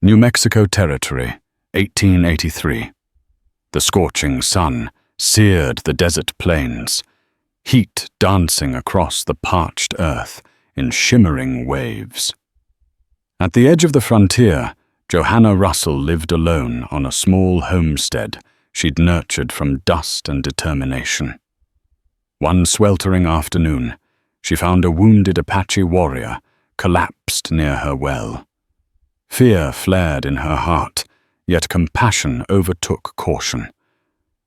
New Mexico Territory, 1883. The scorching sun seared the desert plains, heat dancing across the parched earth in shimmering waves. At the edge of the frontier, Johanna Russell lived alone on a small homestead she'd nurtured from dust and determination. One sweltering afternoon, she found a wounded Apache warrior collapsed near her well. Fear flared in her heart, yet compassion overtook caution.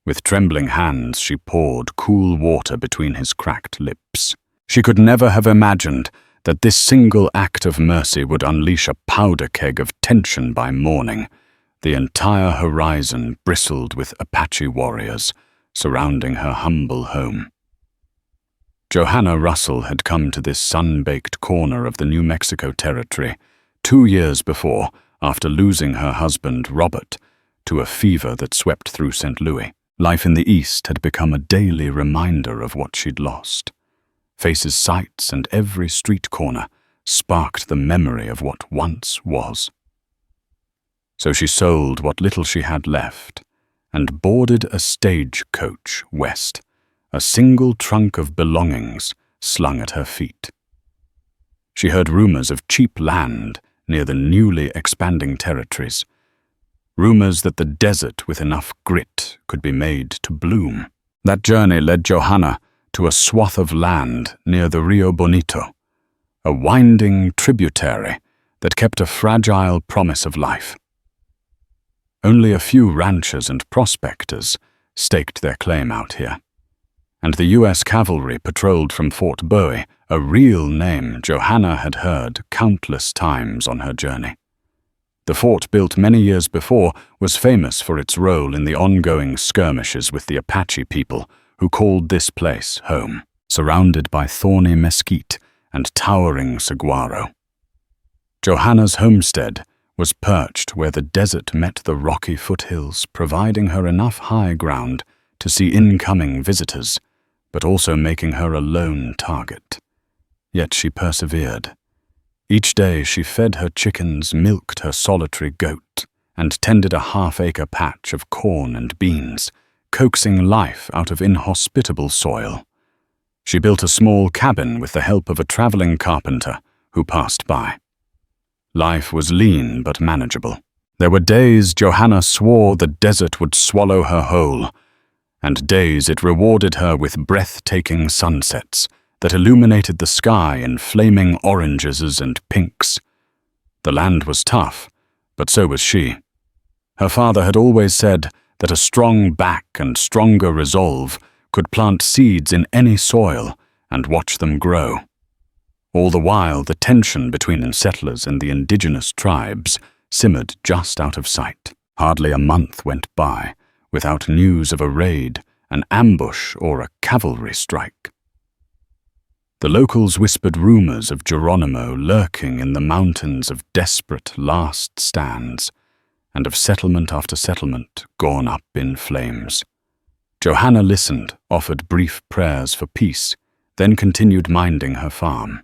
With trembling hands, she poured cool water between his cracked lips. She could never have imagined that this single act of mercy would unleash a powder keg of tension by morning. The entire horizon bristled with Apache warriors surrounding her humble home. Johanna Russell had come to this sun-baked corner of the New Mexico Territory 2 years before, after losing her husband, Robert, to a fever that swept through St. Louis. Life in the East had become a daily reminder of what she'd lost. Faces, sights, and every street corner sparked the memory of what once was. So she sold what little she had left and boarded a stagecoach west, a single trunk of belongings slung at her feet. She heard rumors of cheap land near the newly expanding territories, rumors that the desert with enough grit could be made to bloom. That journey led Johanna to a swath of land near the Rio Bonito, a winding tributary that kept a fragile promise of life. Only a few ranchers and prospectors staked their claim out here, and the U.S. cavalry patrolled from Fort Bowie, a real name Johanna had heard countless times on her journey. The fort, built many years before, was famous for its role in the ongoing skirmishes with the Apache people who called this place home, surrounded by thorny mesquite and towering saguaro. Johanna's homestead was perched where the desert met the rocky foothills, providing her enough high ground to see incoming visitors, but also making her a lone target. Yet she persevered. Each day she fed her chickens, milked her solitary goat, and tended a half-acre patch of corn and beans, coaxing life out of inhospitable soil. She built a small cabin with the help of a traveling carpenter who passed by. Life was lean but manageable. There were days Johanna swore the desert would swallow her whole, and days it rewarded her with breathtaking sunsets that illuminated the sky in flaming oranges and pinks. The land was tough, but so was she. Her father had always said that a strong back and stronger resolve could plant seeds in any soil and watch them grow. All the while, the tension between settlers and the indigenous tribes simmered just out of sight. Hardly a month went by without news of a raid, an ambush, or a cavalry strike. The locals whispered rumors of Geronimo lurking in the mountains of desperate last stands, and of settlement after settlement gone up in flames. Johanna listened, offered brief prayers for peace, then continued minding her farm.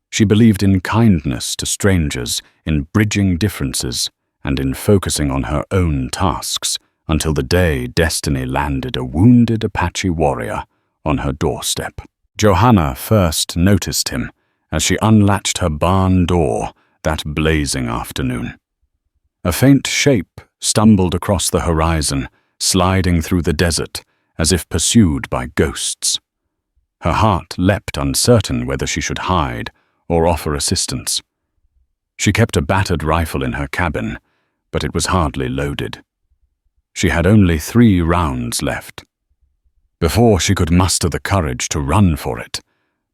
She believed in kindness to strangers, in bridging differences, and in focusing on her own tasks, until the day destiny landed a wounded Apache warrior on her doorstep. Johanna first noticed him as she unlatched her barn door that blazing afternoon. A faint shape stumbled across the horizon, sliding through the desert as if pursued by ghosts. Her heart leapt, uncertain whether she should hide or offer assistance. She kept a battered rifle in her cabin, but it was hardly loaded. She had only 3 rounds left. Before she could muster the courage to run for it,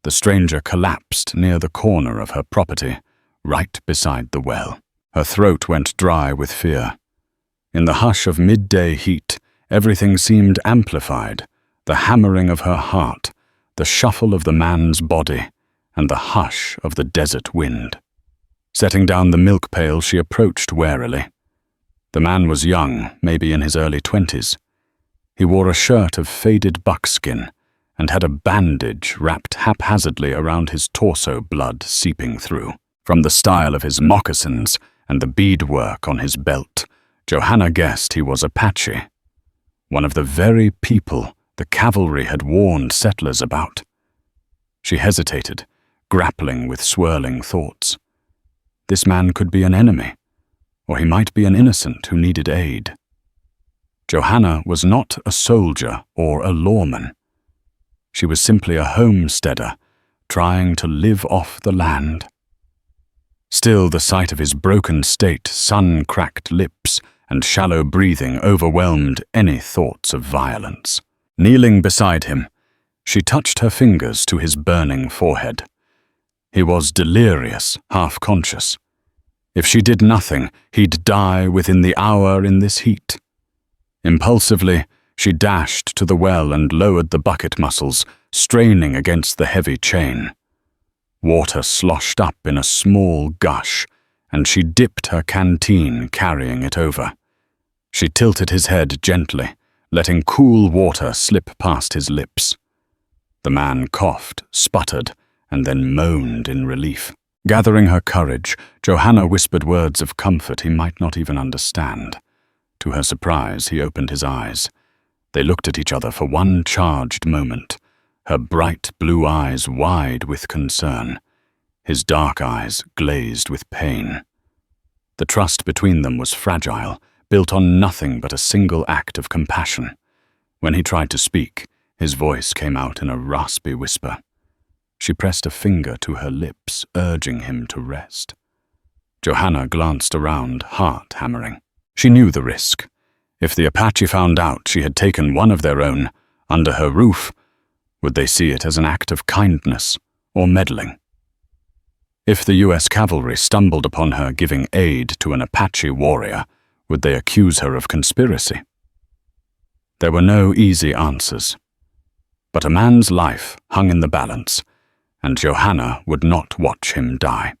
the stranger collapsed near the corner of her property, right beside the well. Her throat went dry with fear. In the hush of midday heat, everything seemed amplified, the hammering of her heart, the shuffle of the man's body, and the hush of the desert wind. Setting down the milk pail, she approached warily. The man was young, maybe in his early 20s. He wore a shirt of faded buckskin and had a bandage wrapped haphazardly around his torso, blood seeping through. From the style of his moccasins and the beadwork on his belt, Johanna guessed he was Apache, one of the very people the cavalry had warned settlers about. She hesitated, grappling with swirling thoughts. This man could be an enemy, or he might be an innocent who needed aid. Johanna was not a soldier or a lawman. She was simply a homesteader, trying to live off the land. Still, the sight of his broken state, sun-cracked lips, and shallow breathing overwhelmed any thoughts of violence. Kneeling beside him, she touched her fingers to his burning forehead. He was delirious, half-conscious. If she did nothing, he'd die within the hour in this heat. Impulsively, she dashed to the well and lowered the bucket muscles, straining against the heavy chain. Water sloshed up in a small gush, and she dipped her canteen, carrying it over. She tilted his head gently, letting cool water slip past his lips. The man coughed, sputtered, and then moaned in relief. Gathering her courage, Johanna whispered words of comfort he might not even understand. To her surprise, he opened his eyes. They looked at each other for one charged moment, her bright blue eyes wide with concern, his dark eyes glazed with pain. The trust between them was fragile, built on nothing but a single act of compassion. When he tried to speak, his voice came out in a raspy whisper. She pressed a finger to her lips, urging him to rest. Johanna glanced around, heart hammering. She knew the risk. If the Apache found out she had taken one of their own, under her roof, would they see it as an act of kindness or meddling? If the U.S. cavalry stumbled upon her giving aid to an Apache warrior, would they accuse her of conspiracy? There were no easy answers. But a man's life hung in the balance, and Johanna would not watch him die.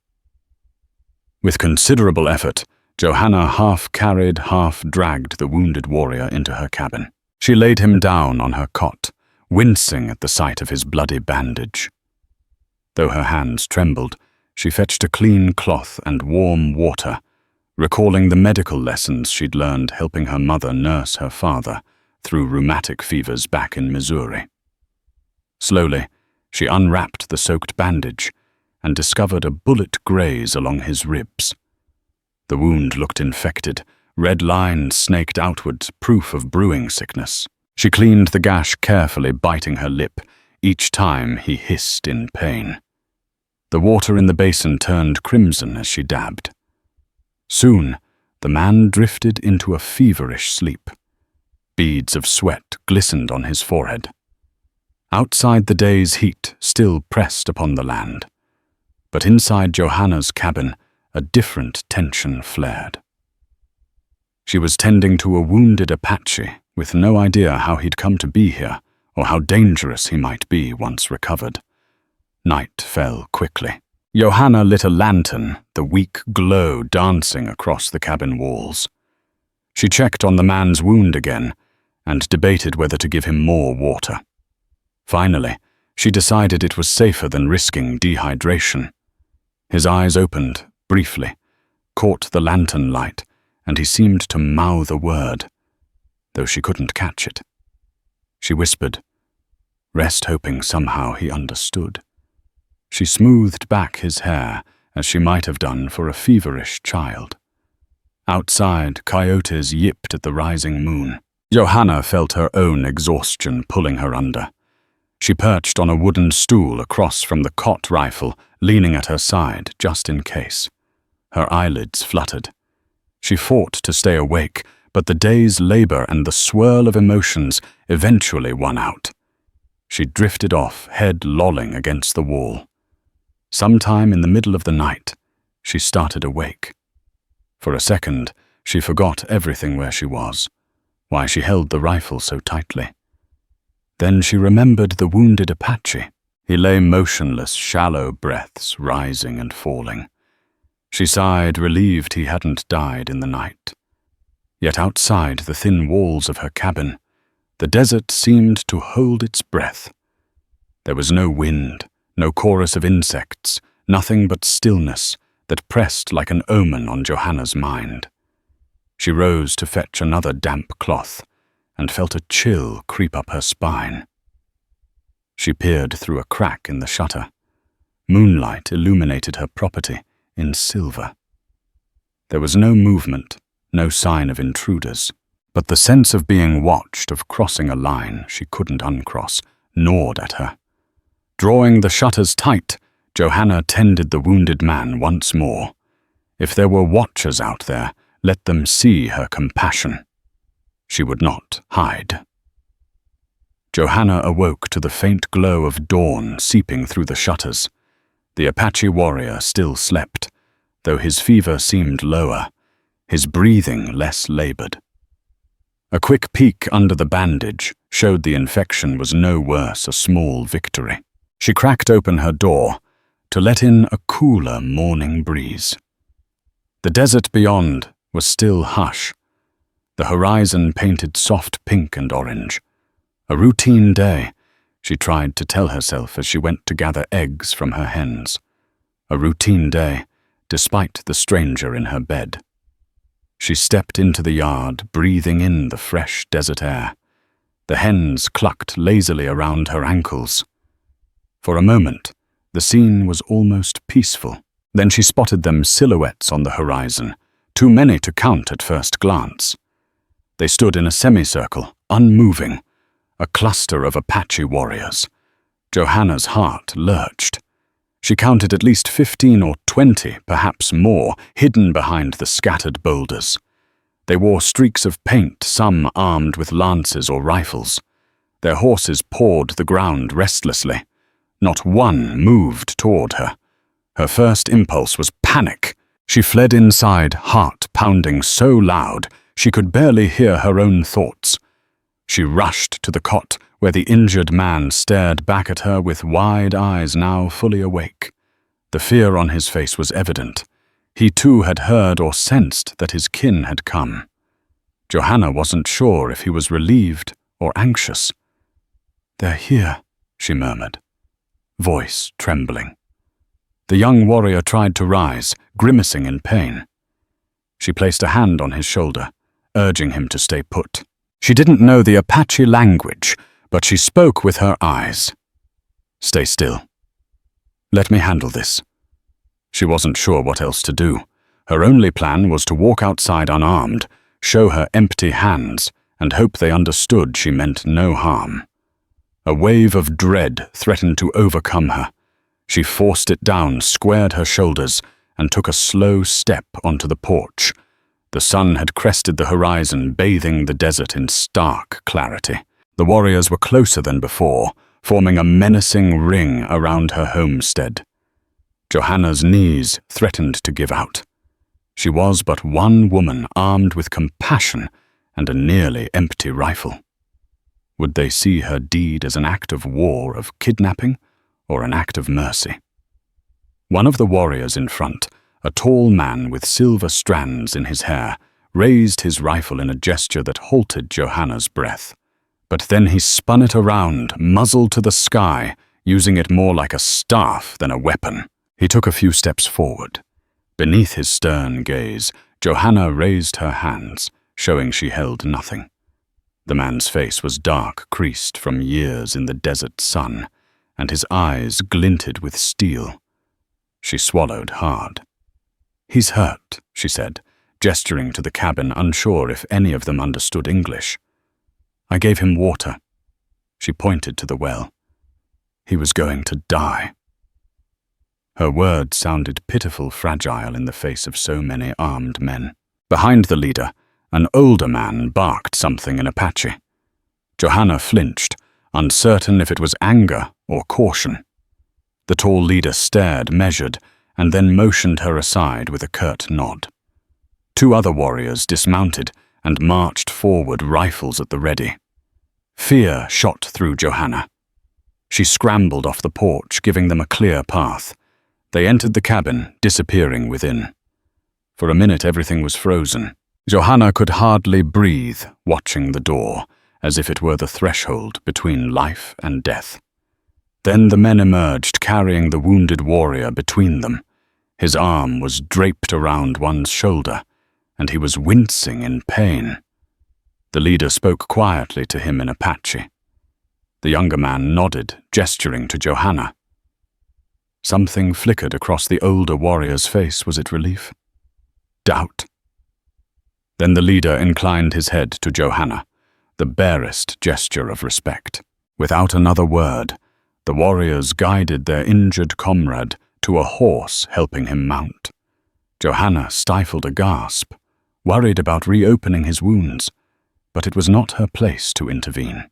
With considerable effort, Johanna half-carried, half-dragged the wounded warrior into her cabin. She laid him down on her cot, wincing at the sight of his bloody bandage. Though her hands trembled, she fetched a clean cloth and warm water, recalling the medical lessons she'd learned helping her mother nurse her father through rheumatic fevers back in Missouri. Slowly, she unwrapped the soaked bandage and discovered a bullet graze along his ribs. The wound looked infected, red lines snaked outward, proof of brewing sickness. She cleaned the gash carefully, biting her lip each time he hissed in pain. The water in the basin turned crimson as she dabbed. Soon, the man drifted into a feverish sleep. Beads of sweat glistened on his forehead. Outside, the day's heat still pressed upon the land, but inside Johanna's cabin, a different tension flared. She was tending to a wounded Apache, with no idea how he'd come to be here or how dangerous he might be once recovered. Night fell quickly. Johanna lit a lantern, the weak glow dancing across the cabin walls. She checked on the man's wound again and debated whether to give him more water. Finally, she decided it was safer than risking dehydration. His eyes opened, briefly, caught the lantern light, and he seemed to mouth a word, though she couldn't catch it. She whispered, rest hoping somehow he understood. She smoothed back his hair, as she might have done for a feverish child. Outside, coyotes yipped at the rising moon. Johanna felt her own exhaustion pulling her under. She perched on a wooden stool across from the cot rifle, leaning at her side, just in case. Her eyelids fluttered. She fought to stay awake, but the day's labor and the swirl of emotions eventually won out. She drifted off, head lolling against the wall. Sometime in the middle of the night, she started awake. For a second, she forgot everything where she was, why she held the rifle so tightly. Then she remembered the wounded Apache. He lay motionless, shallow breaths rising and falling. She sighed, relieved he hadn't died in the night. Yet outside the thin walls of her cabin, the desert seemed to hold its breath. There was no wind, no chorus of insects, nothing but stillness that pressed like an omen on Johanna's mind. She rose to fetch another damp cloth and felt a chill creep up her spine. She peered through a crack in the shutter. Moonlight illuminated her property in silver. There was no movement, no sign of intruders, but the sense of being watched, of crossing a line she couldn't uncross, gnawed at her. Drawing the shutters tight, Johanna tended the wounded man once more. If there were watchers out there, let them see her compassion. She would not hide. Johanna awoke to the faint glow of dawn seeping through the shutters. The Apache warrior still slept, though his fever seemed lower, his breathing less labored. A quick peek under the bandage showed the infection was no worse a small victory. She cracked open her door to let in a cooler morning breeze. The desert beyond was still hush, the horizon painted soft pink and orange. A routine day, she tried to tell herself as she went to gather eggs from her hens. A routine day, despite the stranger in her bed. She stepped into the yard, breathing in the fresh desert air. The hens clucked lazily around her ankles. For a moment, the scene was almost peaceful. Then she spotted them silhouettes on the horizon, too many to count at first glance. They stood in a semicircle, unmoving, a cluster of Apache warriors. Johanna's heart lurched. She counted at least 15 or 20, perhaps more, hidden behind the scattered boulders. They wore streaks of paint, some armed with lances or rifles. Their horses pawed the ground restlessly. Not one moved toward her. Her first impulse was panic. She fled inside, heart pounding so loud she could barely hear her own thoughts. She rushed to the cot where the injured man stared back at her with wide eyes now fully awake. The fear on his face was evident. He too had heard or sensed that his kin had come. Johanna wasn't sure if he was relieved or anxious. "They're here," she murmured, voice trembling. The young warrior tried to rise, grimacing in pain. She placed a hand on his shoulder, urging him to stay put. She didn't know the Apache language, but she spoke with her eyes. "Stay still. Let me handle this." She wasn't sure what else to do. Her only plan was to walk outside unarmed, show her empty hands, and hope they understood she meant no harm. A wave of dread threatened to overcome her. She forced it down, squared her shoulders, and took a slow step onto the porch. The sun had crested the horizon, bathing the desert in stark clarity. The warriors were closer than before, forming a menacing ring around her homestead. Johanna's knees threatened to give out. She was but one woman armed with compassion and a nearly empty rifle. Would they see her deed as an act of war, of kidnapping, or an act of mercy? One of the warriors in front, a tall man with silver strands in his hair, raised his rifle in a gesture that halted Johanna's breath. But then he spun it around, muzzle to the sky, using it more like a staff than a weapon. He took a few steps forward. Beneath his stern gaze, Johanna raised her hands, showing she held nothing. The man's face was dark, creased from years in the desert sun, and his eyes glinted with steel. She swallowed hard. "He's hurt," she said, gesturing to the cabin, unsure if any of them understood English. "I gave him water." She pointed to the well. "He was going to die." Her words sounded pitiful, fragile in the face of so many armed men. Behind the leader, an older man barked something in Apache. Johanna flinched, uncertain if it was anger or caution. The tall leader stared, measured, and then motioned her aside with a curt nod. Two other warriors dismounted and marched forward, rifles at the ready. Fear shot through Johanna. She scrambled off the porch, giving them a clear path. They entered the cabin, disappearing within. For a minute everything was frozen. Johanna could hardly breathe, watching the door, as if it were the threshold between life and death. Then the men emerged, carrying the wounded warrior between them. His arm was draped around one's shoulder, and he was wincing in pain. The leader spoke quietly to him in Apache. The younger man nodded, gesturing to Johanna. Something flickered across the older warrior's face. Was it relief? Doubt? Then the leader inclined his head to Johanna, the barest gesture of respect. Without another word, the warriors guided their injured comrade to a horse, helping him mount. Johanna stifled a gasp, worried about reopening his wounds, but it was not her place to intervene.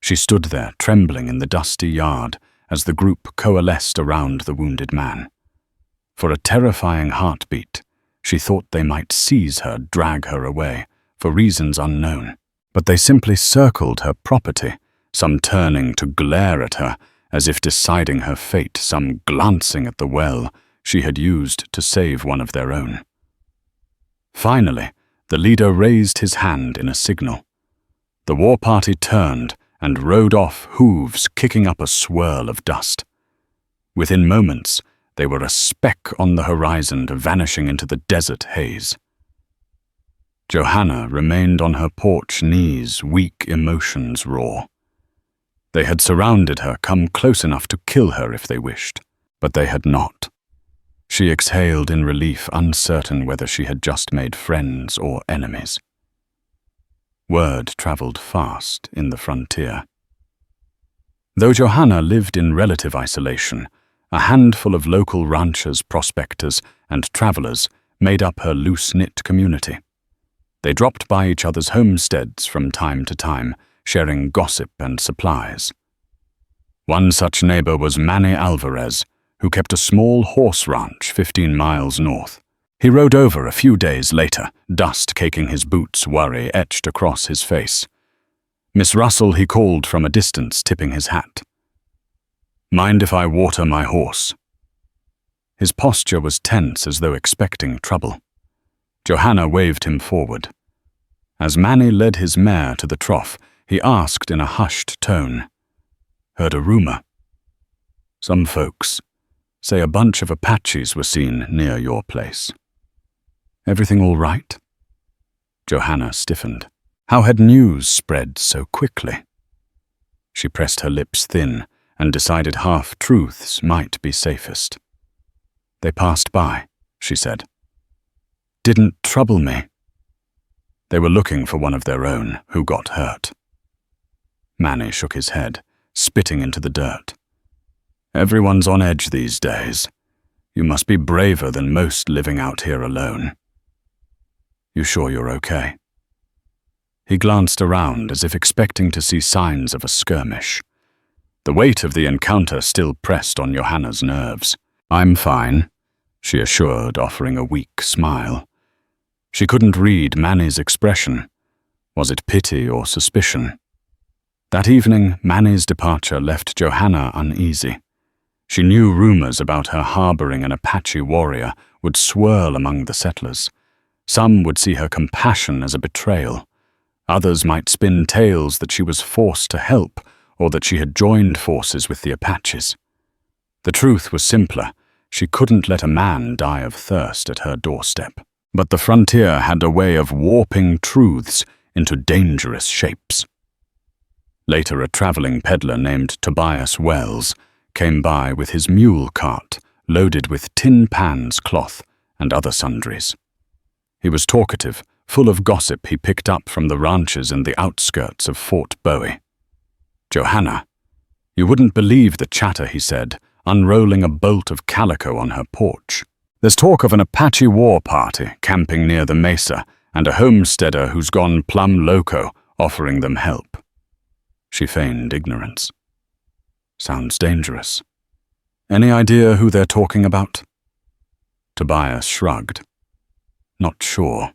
She stood there, trembling in the dusty yard, as the group coalesced around the wounded man. For a terrifying heartbeat, she thought they might seize her, drag her away, for reasons unknown. But they simply circled her property, some turning to glare at her, as if deciding her fate, some glancing at the well she had used to save one of their own. Finally, the leader raised his hand in a signal. The war party turned and rode off, hooves kicking up a swirl of dust. Within moments, they were a speck on the horizon, vanishing into the desert haze. Johanna remained on her porch knees, weak emotions raw. They had surrounded her, come close enough to kill her if they wished, but they had not. She exhaled in relief, uncertain whether she had just made friends or enemies. Word traveled fast in the frontier. Though Johanna lived in relative isolation, a handful of local ranchers, prospectors, and travelers made up her loose-knit community. They dropped by each other's homesteads from time to time, sharing gossip and supplies. One such neighbor was Manny Alvarez, who kept a small horse ranch 15 miles north. He rode over a few days later, dust caking his boots, worry etched across his face. "Miss Russell," he called from a distance, tipping his hat. "Mind if I water my horse?" His posture was tense, as though expecting trouble. Johanna waved him forward. As Manny led his mare to the trough, he asked in a hushed tone, "Heard a rumor. Some folks say a bunch of Apaches were seen near your place. Everything all right?" Johanna stiffened. How had news spread so quickly? She pressed her lips thin and decided half-truths might be safest. "They passed by," she said. "Didn't trouble me." They were looking for one of their own who got hurt. Manny shook his head, spitting into the dirt. "Everyone's on edge these days. You must be braver than most living out here alone. You sure you're okay?" He glanced around as if expecting to see signs of a skirmish. The weight of the encounter still pressed on Johanna's nerves. "I'm fine," she assured, offering a weak smile. She couldn't read Manny's expression. Was it pity or suspicion? That evening, Manny's departure left Johanna uneasy. She knew rumors about her harboring an Apache warrior would swirl among the settlers. Some would see her compassion as a betrayal. Others might spin tales that she was forced to help or that she had joined forces with the Apaches. The truth was simpler. She couldn't let a man die of thirst at her doorstep. But the frontier had a way of warping truths into dangerous shapes. Later, a traveling peddler named Tobias Wells came by with his mule cart loaded with tin pans, cloth, and other sundries. He was talkative, full of gossip he picked up from the ranches in the outskirts of Fort Bowie. "Johanna, you wouldn't believe the chatter," he said, unrolling a bolt of calico on her porch. "There's talk of an Apache war party camping near the mesa and a homesteader who's gone plumb loco offering them help." She feigned ignorance. "Sounds dangerous. Any idea who they're talking about?" Tobias shrugged. "Not sure.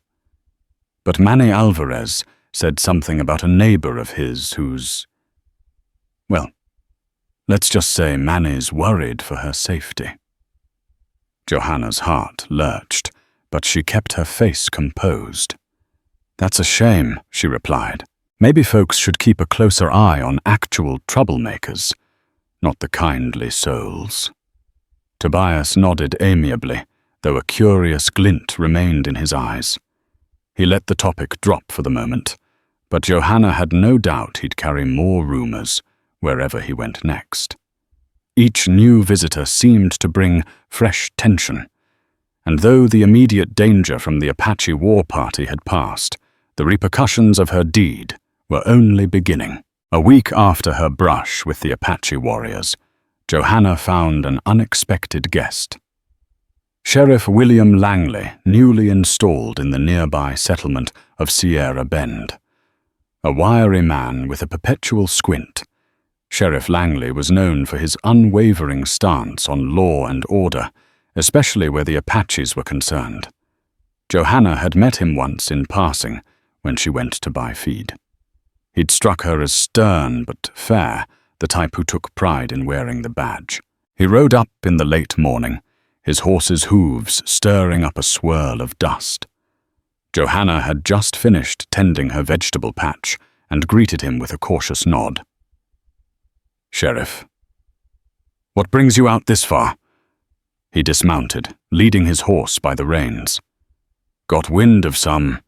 But Manny Alvarez said something about a neighbor of his who's... Well, let's just say Manny's worried for her safety." Johanna's heart lurched, but she kept her face composed. "That's a shame," she replied. "Maybe folks should keep a closer eye on actual troublemakers, not the kindly souls." Tobias nodded amiably, though a curious glint remained in his eyes. He let the topic drop for the moment, but Johanna had no doubt he'd carry more rumors wherever he went next. Each new visitor seemed to bring fresh tension, and though the immediate danger from the Apache war party had passed, the repercussions of her deed were only beginning. A week after her brush with the Apache warriors, Johanna found an unexpected guest. Sheriff William Langley, newly installed in the nearby settlement of Sierra Bend. A wiry man with a perpetual squint, Sheriff Langley was known for his unwavering stance on law and order, especially where the Apaches were concerned. Johanna had met him once in passing when she went to buy feed. He'd struck her as stern but fair, the type who took pride in wearing the badge. He rode up in the late morning, his horse's hooves stirring up a swirl of dust. Johanna had just finished tending her vegetable patch and greeted him with a cautious nod. "Sheriff, what brings you out this far?" He dismounted, leading his horse by the reins. "Got wind of some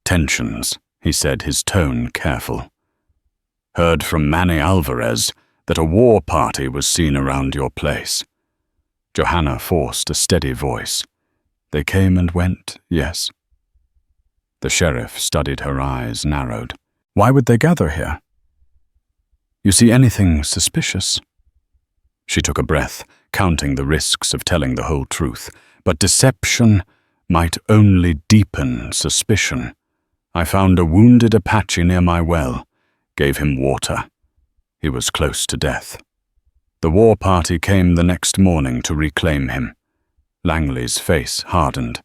tensions," he said, his tone careful. "Heard from Manny Alvarez that a war party was seen around your place." Johanna forced a steady voice. "They came and went, yes." The sheriff studied her eyes, narrowed. "Why would they gather here? You see anything suspicious?" She took a breath, counting the risks of telling the whole truth, but deception might only deepen suspicion. "I found a wounded Apache near my well, gave him water. He was close to death. The war party came the next morning to reclaim him." Langley's face hardened.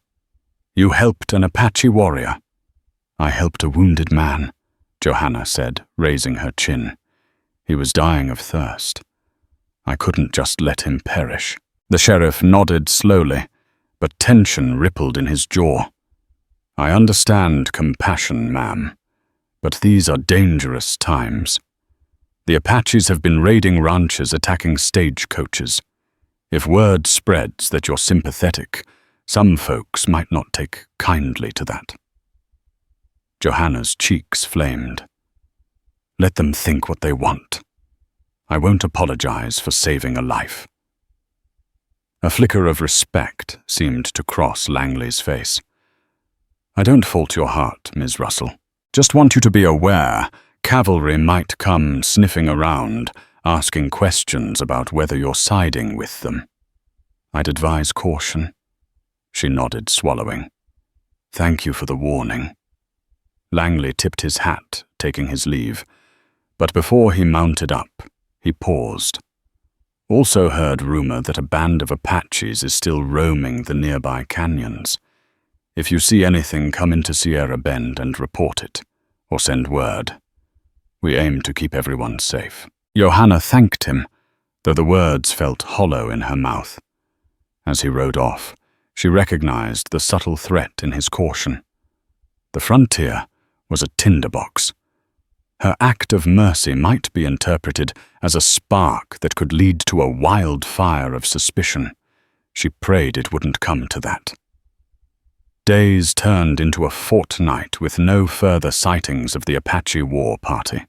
"You helped an Apache warrior?" "I helped a wounded man," Johanna said, raising her chin. "He was dying of thirst. I couldn't just let him perish." The sheriff nodded slowly, but tension rippled in his jaw. "I understand compassion, ma'am, but these are dangerous times. The Apaches have been raiding ranches, attacking stagecoaches. If word spreads that you're sympathetic, some folks might not take kindly to that." Johanna's cheeks flamed. "Let them think what they want. I won't apologize for saving a life." A flicker of respect seemed to cross Langley's face. "I don't fault your heart, Ms. Russell. Just want you to be aware cavalry might come sniffing around, asking questions about whether you're siding with them. I'd advise caution." She nodded, swallowing. "Thank you for the warning." Langley tipped his hat, taking his leave, but before he mounted up, he paused. "Also heard rumor that a band of Apaches is still roaming the nearby canyons. If you see anything, come into Sierra Bend and report it, or send word. We aim to keep everyone safe." Johanna thanked him, though the words felt hollow in her mouth. As he rode off, she recognized the subtle threat in his caution. The frontier was a tinderbox. Her act of mercy might be interpreted as a spark that could lead to a wildfire of suspicion. She prayed it wouldn't come to that. Days turned into a fortnight with no further sightings of the Apache war party.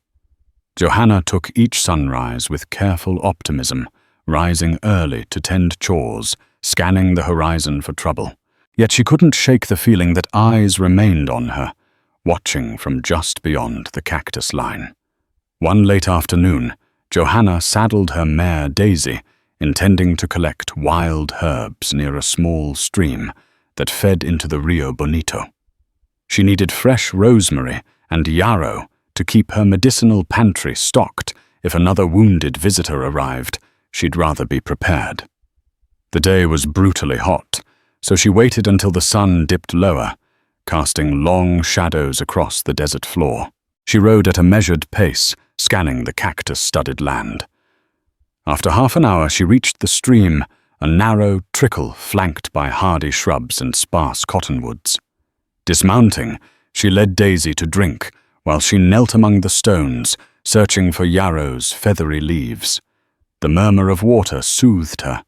Johanna took each sunrise with careful optimism, rising early to tend chores, scanning the horizon for trouble. Yet she couldn't shake the feeling that eyes remained on her, watching from just beyond the cactus line. One late afternoon, Johanna saddled her mare Daisy, intending to collect wild herbs near a small stream that fed into the Rio Bonito. She needed fresh rosemary and yarrow to keep her medicinal pantry stocked. If another wounded visitor arrived, she'd rather be prepared. The day was brutally hot, so she waited until the sun dipped lower, casting long shadows across the desert floor. She rode at a measured pace, scanning the cactus-studded land. After half an hour, she reached the stream, a narrow trickle flanked by hardy shrubs and sparse cottonwoods. Dismounting, she led Daisy to drink, while she knelt among the stones, searching for yarrow's feathery leaves. The murmur of water soothed her,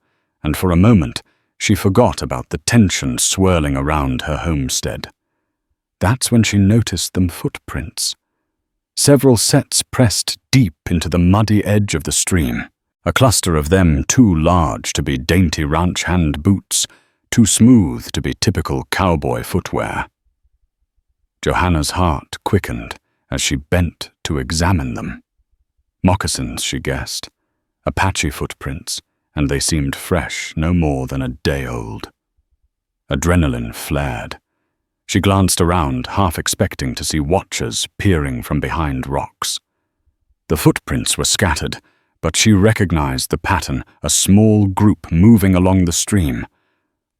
and for a moment she forgot about the tension swirling around her homestead. That's when she noticed them footprints. Several sets pressed deep into the muddy edge of the stream, a cluster of them too large to be dainty ranch hand boots, too smooth to be typical cowboy footwear. Johanna's heart quickened as she bent to examine them. Moccasins, she guessed, Apache footprints, and they seemed fresh, no more than a day old. Adrenaline flared. She glanced around, half expecting to see watchers peering from behind rocks. The footprints were scattered, but she recognized the pattern, a small group moving along the stream.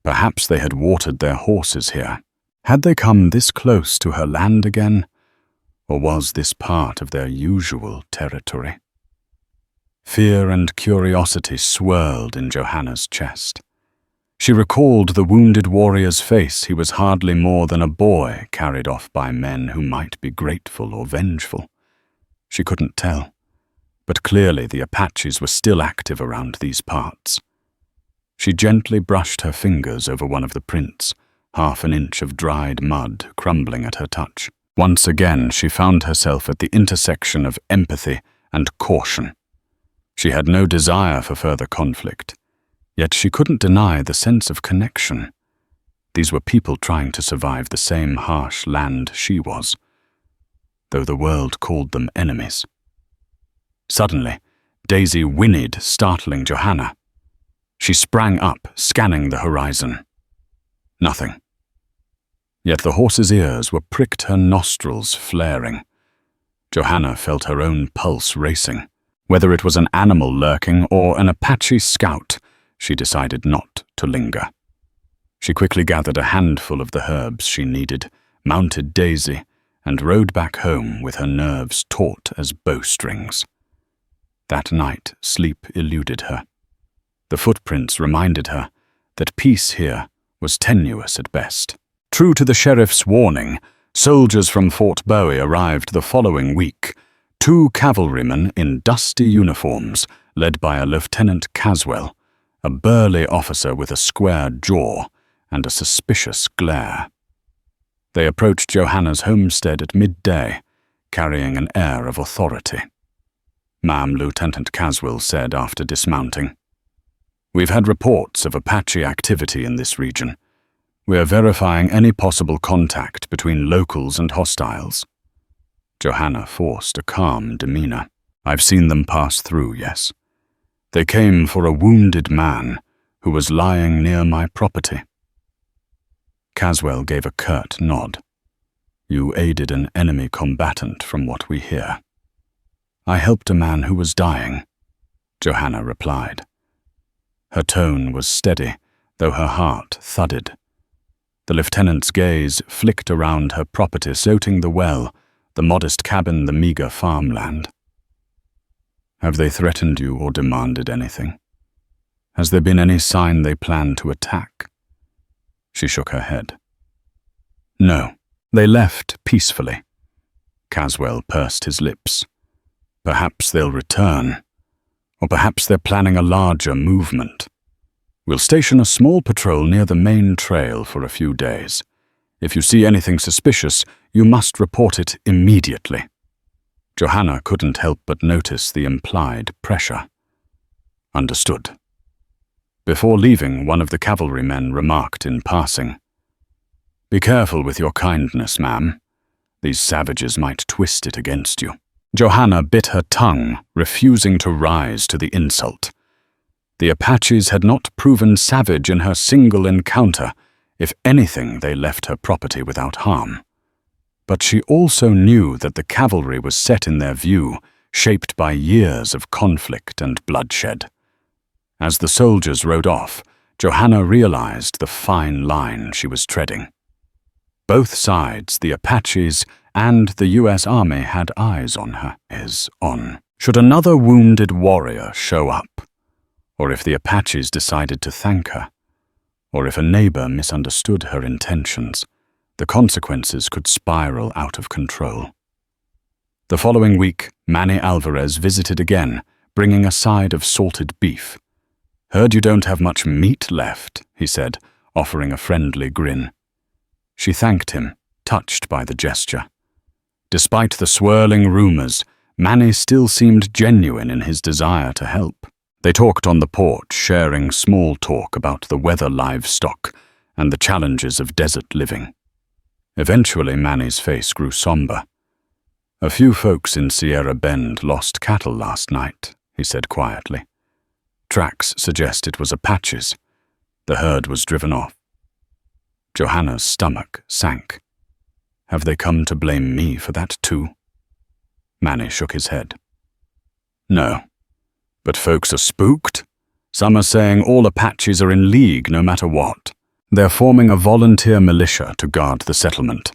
Perhaps they had watered their horses here. Had they come this close to her land again, or was this part of their usual territory? Fear and curiosity swirled in Johanna's chest. She recalled the wounded warrior's face. He was hardly more than a boy carried off by men who might be grateful or vengeful. She couldn't tell, but clearly the Apaches were still active around these parts. She gently brushed her fingers over one of the prints, half an inch of dried mud crumbling at her touch. Once again, she found herself at the intersection of empathy and caution. She had no desire for further conflict, yet she couldn't deny the sense of connection. These were people trying to survive the same harsh land she was, though the world called them enemies. Suddenly, Daisy whinnied, startling Johanna. She sprang up, scanning the horizon. Nothing. Yet the horse's ears were pricked, her nostrils flaring. Johanna felt her own pulse racing. Whether it was an animal lurking or an Apache scout, she decided not to linger. She quickly gathered a handful of the herbs she needed, mounted Daisy, and rode back home with her nerves taut as bowstrings. That night, sleep eluded her. The footprints reminded her that peace here was tenuous at best. True to the sheriff's warning, soldiers from Fort Bowie arrived the following week, 2 cavalrymen in dusty uniforms, led by a Lieutenant Caswell, a burly officer with a square jaw and a suspicious glare. They approached Johanna's homestead at midday, carrying an air of authority. "Ma'am," Lieutenant Caswell said after dismounting, "we've had reports of Apache activity in this region. We're verifying any possible contact between locals and hostiles." Johanna forced a calm demeanor. "I've seen them pass through, yes. They came for a wounded man who was lying near my property." Caswell gave a curt nod. "You aided an enemy combatant from what we hear." "I helped a man who was dying," Johanna replied. Her tone was steady, though her heart thudded. The lieutenant's gaze flicked around her property, noting the well, the modest cabin, the meager farmland. "Have they threatened you or demanded anything? Has there been any sign they plan to attack?" She shook her head. "No, they left peacefully." Caswell pursed his lips. "Perhaps they'll return, or perhaps they're planning a larger movement. We'll station a small patrol near the main trail for a few days. If you see anything suspicious, you must report it immediately." Johanna couldn't help but notice the implied pressure. "Understood." Before leaving, one of the cavalrymen remarked in passing, "Be careful with your kindness, ma'am. These savages might twist it against you." Johanna bit her tongue, refusing to rise to the insult. The Apaches had not proven savage in her single encounter. If anything, they left her property without harm. But she also knew that the cavalry was set in their view, shaped by years of conflict and bloodshed. As the soldiers rode off, Johanna realized the fine line she was treading. Both sides, the Apaches and the U.S. Army, had eyes on her. Should another wounded warrior show up, or if the Apaches decided to thank her, or if a neighbor misunderstood her intentions, the consequences could spiral out of control. The following week, Manny Alvarez visited again, bringing a side of salted beef. "Heard you don't have much meat left," he said, offering a friendly grin. She thanked him, touched by the gesture. Despite the swirling rumors, Manny still seemed genuine in his desire to help. They talked on the porch, sharing small talk about the weather livestock and the challenges of desert living. Eventually, Manny's face grew somber. "A few folks in Sierra Bend lost cattle last night," he said quietly. "Tracks suggest it was Apaches. The herd was driven off." Johanna's stomach sank. "Have they come to blame me for that too?" Manny shook his head. "No. But folks are spooked. Some are saying all Apaches are in league no matter what. They're forming a volunteer militia to guard the settlement.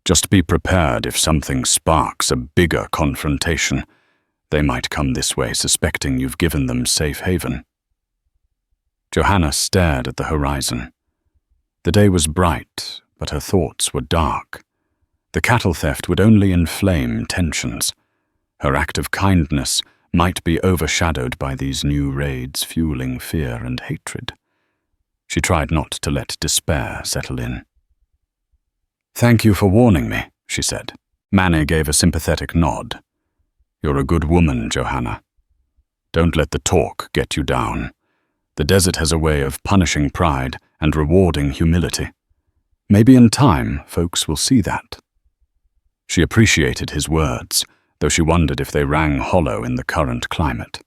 Just be prepared if something sparks a bigger confrontation. They might come this way suspecting you've given them safe haven." Johanna stared at the horizon. The day was bright, but her thoughts were dark. The cattle theft would only inflame tensions. Her act of kindness might be overshadowed by these new raids fueling fear and hatred. She tried not to let despair settle in. "Thank you for warning me," she said. Manny gave a sympathetic nod. "You're a good woman, Johanna. Don't let the talk get you down. The desert has a way of punishing pride and rewarding humility. Maybe in time, folks will see that." She appreciated his words, though she wondered if they rang hollow in the current climate.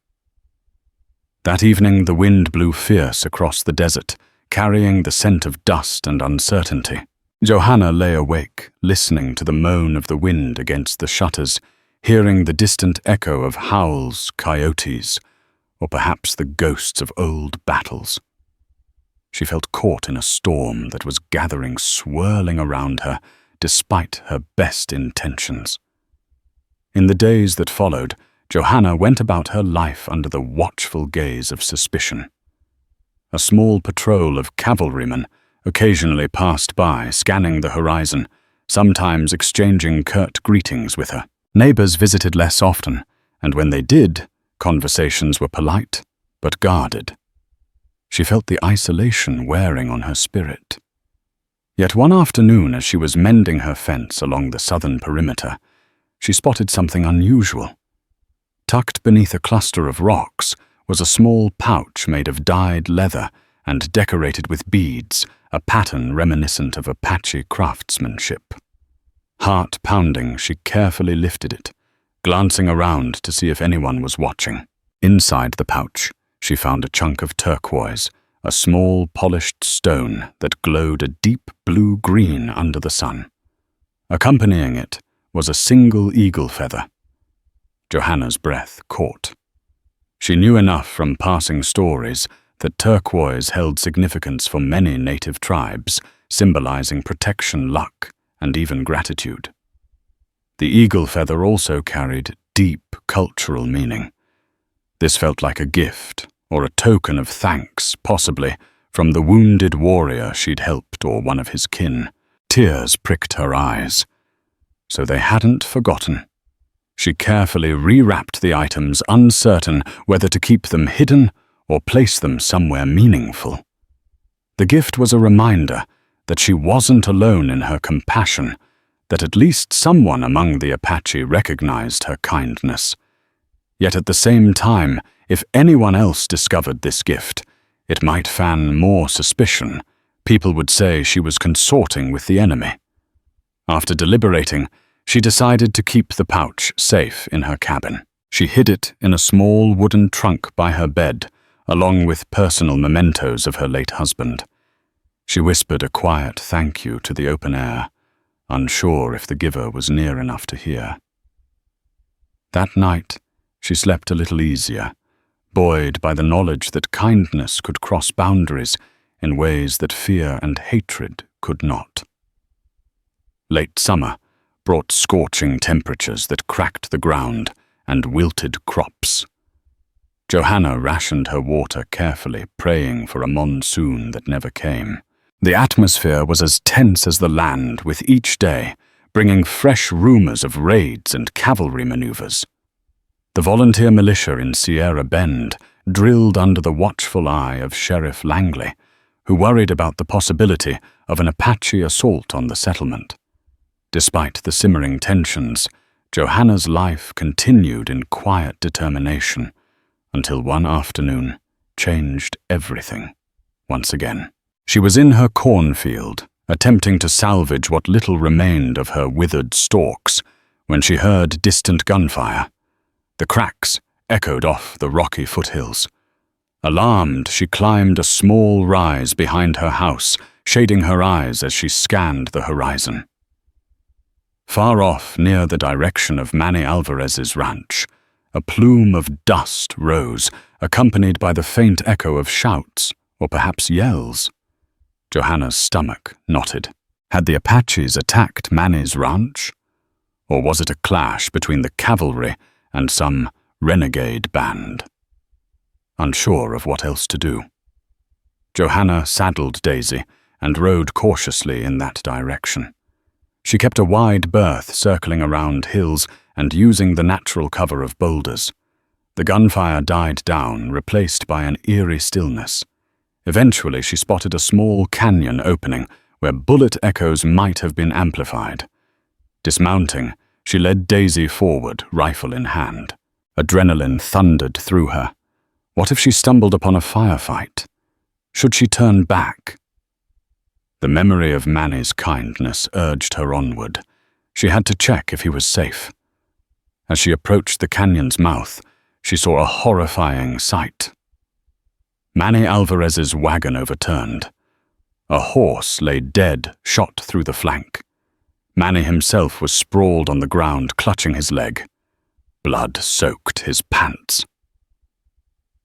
That evening, the wind blew fierce across the desert, carrying the scent of dust and uncertainty. Johanna lay awake, listening to the moan of the wind against the shutters, hearing the distant echo of howls, coyotes, or perhaps the ghosts of old battles. She felt caught in a storm that was gathering, swirling around her, despite her best intentions. In the days that followed, Johanna went about her life under the watchful gaze of suspicion. A small patrol of cavalrymen occasionally passed by, scanning the horizon, sometimes exchanging curt greetings with her. Neighbors visited less often, and when they did, conversations were polite, but guarded. She felt the isolation wearing on her spirit. Yet one afternoon, as she was mending her fence along the southern perimeter, she spotted something unusual. Tucked beneath a cluster of rocks was a small pouch made of dyed leather and decorated with beads, a pattern reminiscent of Apache craftsmanship. Heart pounding, she carefully lifted it, glancing around to see if anyone was watching. Inside the pouch, she found a chunk of turquoise, a small polished stone that glowed a deep blue-green under the sun. Accompanying it was a single eagle feather. Johanna's breath caught. She knew enough from passing stories that turquoise held significance for many native tribes, symbolizing protection, luck, and even gratitude. The eagle feather also carried deep cultural meaning. This felt like a gift, or a token of thanks, possibly, from the wounded warrior she'd helped or one of his kin. Tears pricked her eyes. So they hadn't forgotten. She carefully rewrapped the items, uncertain whether to keep them hidden or place them somewhere meaningful. The gift was a reminder that she wasn't alone in her compassion, that at least someone among the Apache recognized her kindness. Yet at the same time, if anyone else discovered this gift, it might fan more suspicion. People would say she was consorting with the enemy. After deliberating, she decided to keep the pouch safe in her cabin. She hid it in a small wooden trunk by her bed, along with personal mementos of her late husband. She whispered a quiet thank you to the open air, unsure if the giver was near enough to hear. That night, she slept a little easier, buoyed by the knowledge that kindness could cross boundaries in ways that fear and hatred could not. Late summer brought scorching temperatures that cracked the ground and wilted crops. Johanna rationed her water carefully, praying for a monsoon that never came. The atmosphere was as tense as the land, with each day bringing fresh rumors of raids and cavalry maneuvers. The volunteer militia in Sierra Bend drilled under the watchful eye of Sheriff Langley, who worried about the possibility of an Apache assault on the settlement. Despite the simmering tensions, Johanna's life continued in quiet determination until one afternoon changed everything once again. She was in her cornfield, attempting to salvage what little remained of her withered stalks, when she heard distant gunfire. The cracks echoed off the rocky foothills. Alarmed, she climbed a small rise behind her house, shading her eyes as she scanned the horizon. Far off, near the direction of Manny Alvarez's ranch, a plume of dust rose, accompanied by the faint echo of shouts, or perhaps yells. Johanna's stomach knotted. Had the Apaches attacked Manny's ranch? Or was it a clash between the cavalry and some renegade band? Unsure of what else to do, Johanna saddled Daisy and rode cautiously in that direction. She kept a wide berth circling around hills and using the natural cover of boulders. The gunfire died down, replaced by an eerie stillness. Eventually, she spotted a small canyon opening where bullet echoes might have been amplified. Dismounting, she led Daisy forward, rifle in hand. Adrenaline thundered through her. What if she stumbled upon a firefight? Should she turn back? The memory of Manny's kindness urged her onward. She had to check if he was safe. As she approached the canyon's mouth, she saw a horrifying sight. Manny Alvarez's wagon overturned. A horse lay dead, shot through the flank. Manny himself was sprawled on the ground, clutching his leg. Blood soaked his pants.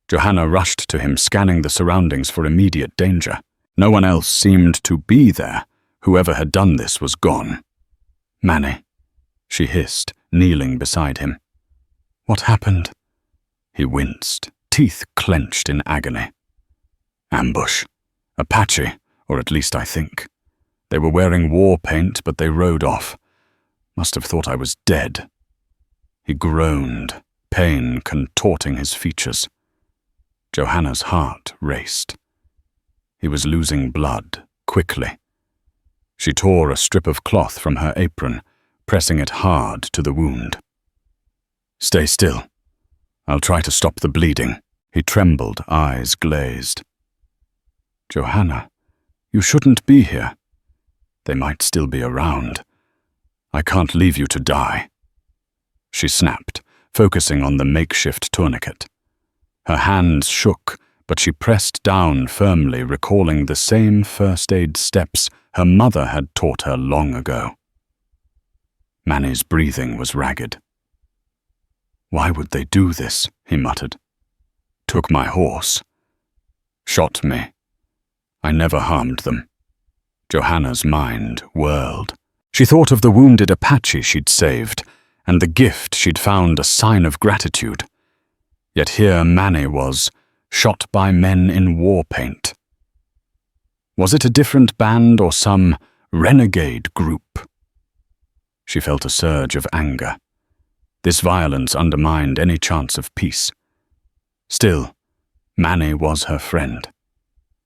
Johanna rushed to him, scanning the surroundings for immediate danger. No one else seemed to be there. Whoever had done this was gone. "Manny," she hissed, kneeling beside him. "What happened?" He winced, teeth clenched in agony. "Ambush. Apache, or at least I think. They were wearing war paint, but they rode off. Must have thought I was dead." He groaned, pain contorting his features. Johanna's heart raced. He was losing blood, quickly. She tore a strip of cloth from her apron, pressing it hard to the wound. "Stay still. I'll try to stop the bleeding." He trembled, eyes glazed. "Johanna, you shouldn't be here. They might still be around. I can't leave you to die." She snapped, focusing on the makeshift tourniquet. Her hands shook, but she pressed down firmly, recalling the same first aid steps her mother had taught her long ago. Manny's breathing was ragged. "Why would they do this?" he muttered. "Took my horse. Shot me. I never harmed them." Johanna's mind whirled. She thought of the wounded Apache she'd saved, and the gift she'd found a sign of gratitude. Yet here Manny was, shot by men in war paint. Was it a different band or some renegade group? She felt a surge of anger. This violence undermined any chance of peace. Still, Manny was her friend.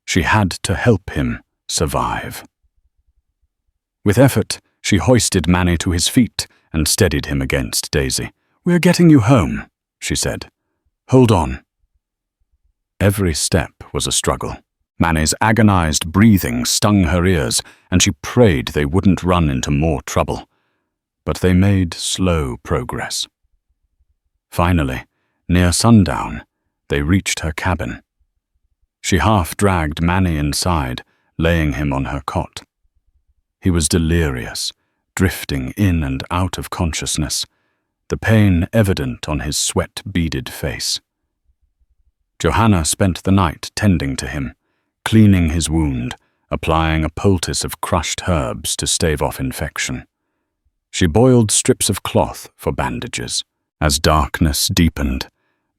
She had to help him survive. With effort, she hoisted Manny to his feet and steadied him against Daisy. "We're getting you home," she said. "Hold on." Every step was a struggle. Manny's agonized breathing stung her ears, and she prayed they wouldn't run into more trouble. But they made slow progress. Finally, near sundown, they reached her cabin. She half-dragged Manny inside, laying him on her cot. He was delirious, drifting in and out of consciousness, the pain evident on his sweat-beaded face. Johanna spent the night tending to him, cleaning his wound, applying a poultice of crushed herbs to stave off infection. She boiled strips of cloth for bandages. As darkness deepened,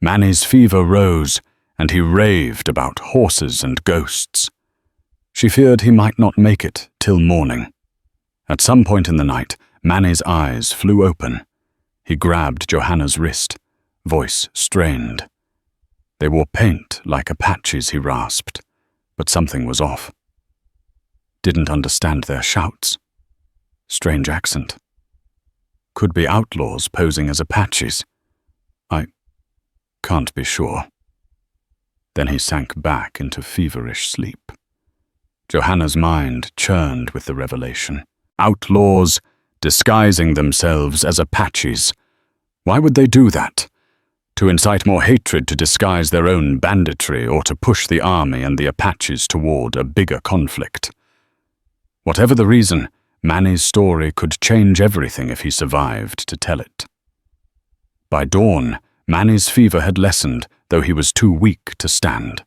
Manny's fever rose, and he raved about horses and ghosts. She feared he might not make it till morning. At some point in the night, Manny's eyes flew open. He grabbed Johanna's wrist, voice strained. They wore paint like Apaches, he rasped, but something was off. Didn't understand their shouts. Strange accent. Could be outlaws posing as Apaches. I can't be sure. Then he sank back into feverish sleep. Johanna's mind churned with the revelation. Outlaws disguising themselves as Apaches. Why would they do that? To incite more hatred, to disguise their own banditry, or to push the army and the Apaches toward a bigger conflict? Whatever the reason, Manny's story could change everything if he survived to tell it. By dawn, Manny's fever had lessened, though he was too weak to stand.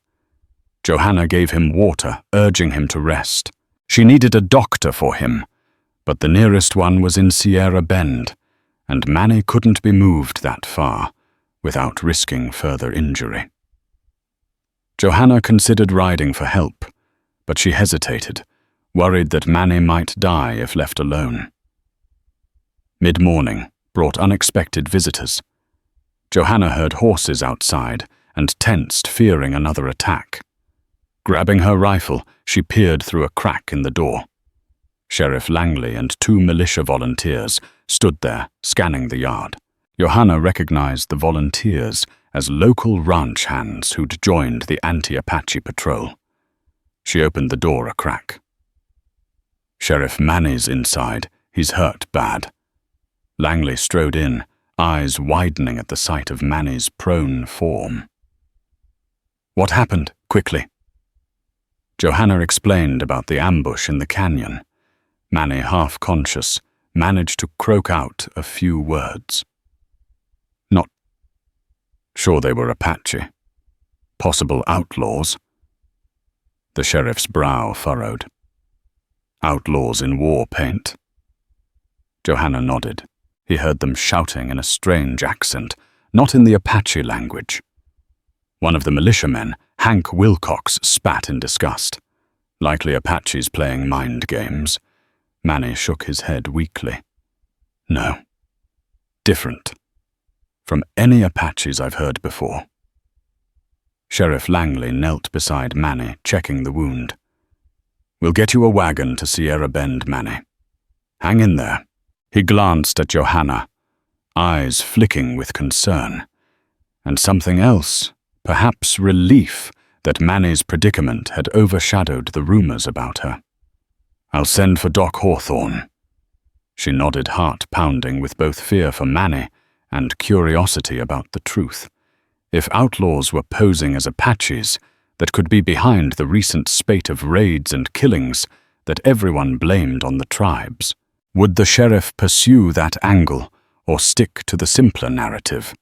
Johanna gave him water, urging him to rest. She needed a doctor for him, but the nearest one was in Sierra Bend, and Manny couldn't be moved that far without risking further injury. Johanna considered riding for help, but she hesitated, worried that Manny might die if left alone. Mid-morning brought unexpected visitors. Johanna heard horses outside and tensed, fearing another attack. Grabbing her rifle, she peered through a crack in the door. Sheriff Langley and 2 militia volunteers stood there, scanning the yard. Johanna recognized the volunteers as local ranch hands who'd joined the anti-Apache patrol. She opened the door a crack. Sheriff Manny's inside. He's hurt bad. Langley strode in, eyes widening at the sight of Manny's prone form. What happened? Quickly. Johanna explained about the ambush in the canyon. Manny, half conscious, managed to croak out a few words. Not sure they were Apache. Possible outlaws. The sheriff's brow furrowed. Outlaws in war paint. Johanna nodded. He heard them shouting in a strange accent, not in the Apache language. One of the militiamen, Hank Wilcox, spat in disgust. Likely Apaches playing mind games. Manny shook his head weakly. No. Different. From any Apaches I've heard before. Sheriff Langley knelt beside Manny, checking the wound. We'll get you a wagon to Sierra Bend, Manny. Hang in there. He glanced at Johanna, eyes flicking with concern. And something else, perhaps relief, that Manny's predicament had overshadowed the rumors about her. I'll send for Doc Hawthorne. She nodded, heart pounding with both fear for Manny and curiosity about the truth. If outlaws were posing as Apaches that could be behind the recent spate of raids and killings that everyone blamed on the tribes, would the sheriff pursue that angle or stick to the simpler narrative?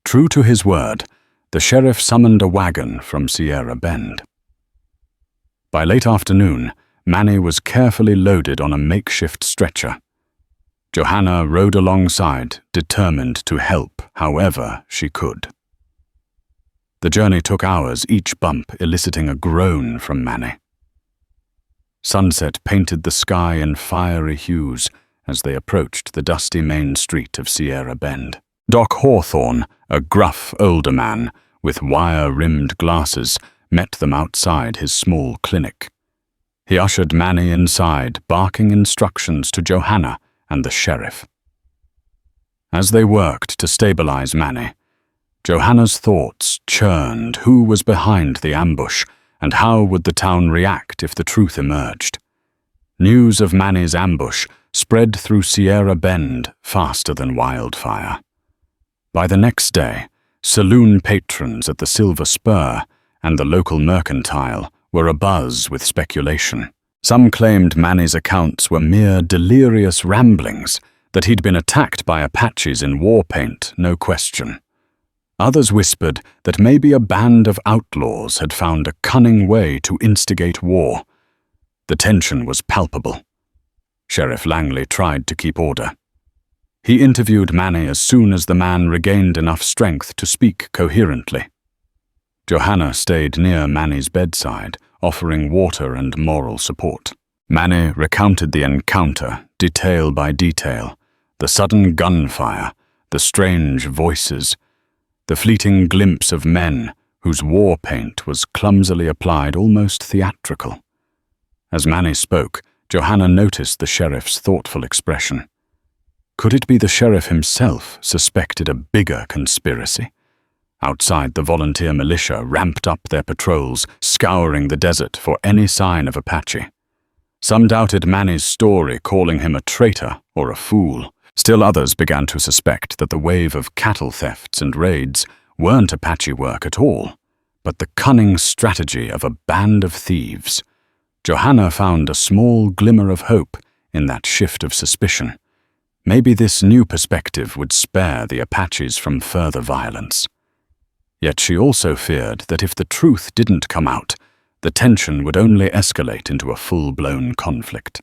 True to his word, the sheriff summoned a wagon from Sierra Bend. By late afternoon, Manny was carefully loaded on a makeshift stretcher. Johanna rode alongside, determined to help however she could. The journey took hours, each bump eliciting a groan from Manny. Sunset painted the sky in fiery hues as they approached the dusty main street of Sierra Bend. Doc Hawthorne, a gruff older man with wire-rimmed glasses, met them outside his small clinic. He ushered Manny inside, barking instructions to Johanna and the sheriff. As they worked to stabilize Manny, Johanna's thoughts churned. Who was behind the ambush, and how would the town react if the truth emerged? News of Manny's ambush spread through Sierra Bend faster than wildfire. By the next day, saloon patrons at the Silver Spur and the local mercantile were abuzz with speculation. Some claimed Manny's accounts were mere delirious ramblings, that he'd been attacked by Apaches in war paint, no question. Others whispered that maybe a band of outlaws had found a cunning way to instigate war. The tension was palpable. Sheriff Langley tried to keep order. He interviewed Manny as soon as the man regained enough strength to speak coherently. Johanna stayed near Manny's bedside, offering water and moral support. Manny recounted the encounter, detail by detail, the sudden gunfire, the strange voices. the fleeting glimpse of men whose war paint was clumsily applied, almost theatrical. As Manny spoke, Johanna noticed the sheriff's thoughtful expression. Could it be the sheriff himself suspected a bigger conspiracy? Outside, the volunteer militia ramped up their patrols, scouring the desert for any sign of Apache. Some doubted Manny's story, calling him a traitor or a fool. Still others began to suspect that the wave of cattle thefts and raids weren't Apache work at all, but the cunning strategy of a band of thieves. Johanna found a small glimmer of hope in that shift of suspicion. Maybe this new perspective would spare the Apaches from further violence. Yet she also feared that if the truth didn't come out, the tension would only escalate into a full-blown conflict.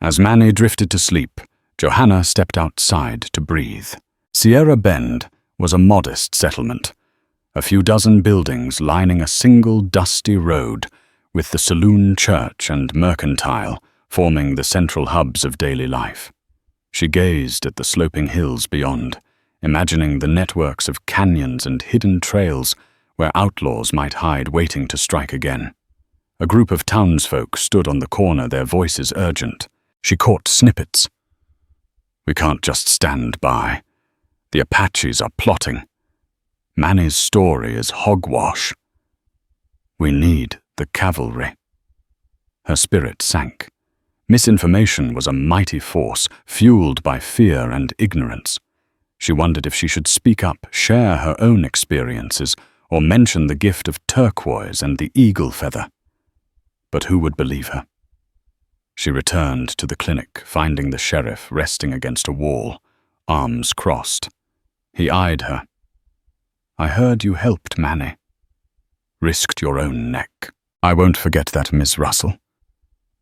As Manny drifted to sleep, Johanna stepped outside to breathe. Sierra Bend was a modest settlement, a few dozen buildings lining a single dusty road, with the saloon, church, and mercantile forming the central hubs of daily life. She gazed at the sloping hills beyond, imagining the networks of canyons and hidden trails where outlaws might hide waiting to strike again. A group of townsfolk stood on the corner, their voices urgent. She caught snippets. "We can't just stand by. The Apaches are plotting. Manny's story is hogwash. We need the cavalry." Her spirit sank. Misinformation was a mighty force, fueled by fear and ignorance. She wondered if she should speak up, share her own experiences, or mention the gift of turquoise and the eagle feather. But who would believe her? She returned to the clinic, finding the sheriff resting against a wall, arms crossed. He eyed her. "I heard you helped Manny. Risked your own neck." "I won't forget that, Miss Russell."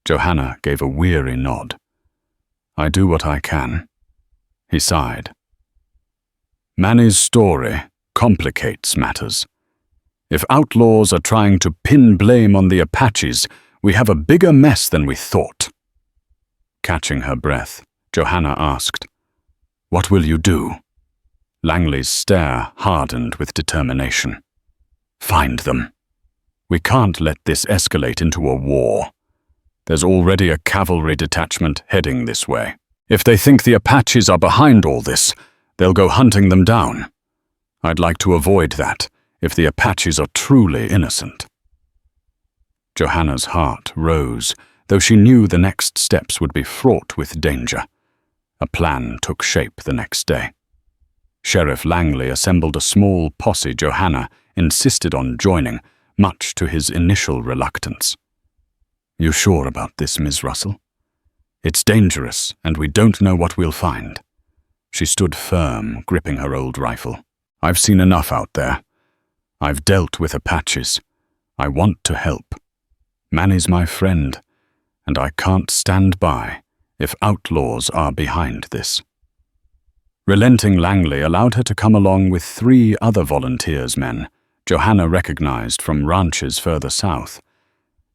Johanna gave a weary nod. "I do what I can." He sighed. Manny's story complicates matters. If outlaws are trying to pin blame on the Apaches, we have a bigger mess than we thought. Catching her breath, Johanna asked, "What will you do?" Langley's stare hardened with determination. "Find them. We can't let this escalate into a war. There's already a cavalry detachment heading this way. If they think the Apaches are behind all this, they'll go hunting them down. I'd like to avoid that if the Apaches are truly innocent." Johanna's heart rose, though she knew the next steps would be fraught with danger. A plan took shape the next day. Sheriff Langley assembled a small posse Johanna insisted on joining, much to his initial reluctance. "You sure about this, Ms. Russell? It's dangerous, and we don't know what we'll find." She stood firm, gripping her old rifle. "I've seen enough out there. I've dealt with Apaches. I want to help. Manny's my friend, and I can't stand by if outlaws are behind this." Relenting Langley allowed her to come along with 3 other volunteers men Johanna recognized from ranches further south.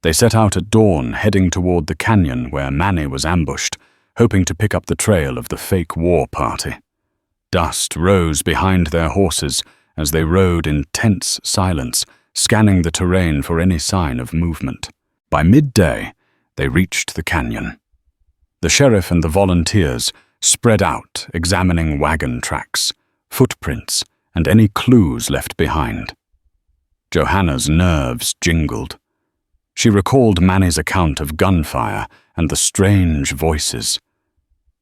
They set out at dawn, heading toward the canyon where Manny was ambushed, hoping to pick up the trail of the fake war party. Dust rose behind their horses as they rode in tense silence, scanning the terrain for any sign of movement. By midday, they reached the canyon. The sheriff and the volunteers spread out, examining wagon tracks, footprints, and any clues left behind. Johanna's nerves jingled. She recalled Manny's account of gunfire and the strange voices.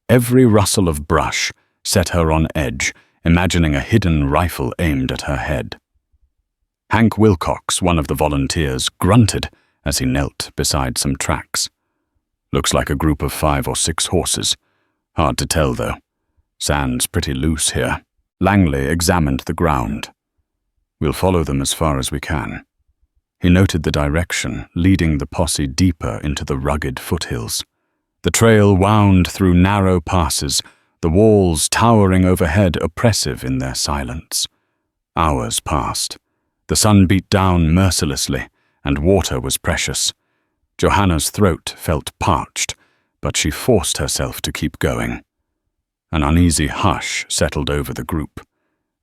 Every rustle of brush set her on edge, imagining a hidden rifle aimed at her head. Hank Wilcox, one of the volunteers, grunted as he knelt beside some tracks. "Looks like a group of 5 or 6 horses. Hard to tell, though. Sand's pretty loose here." Langley examined the ground. "We'll follow them as far as we can." He noted the direction, leading the posse deeper into the rugged foothills. The trail wound through narrow passes, the walls towering overhead oppressive in their silence. Hours passed. The sun beat down mercilessly, and water was precious. Johanna's throat felt parched, but she forced herself to keep going. An uneasy hush settled over the group.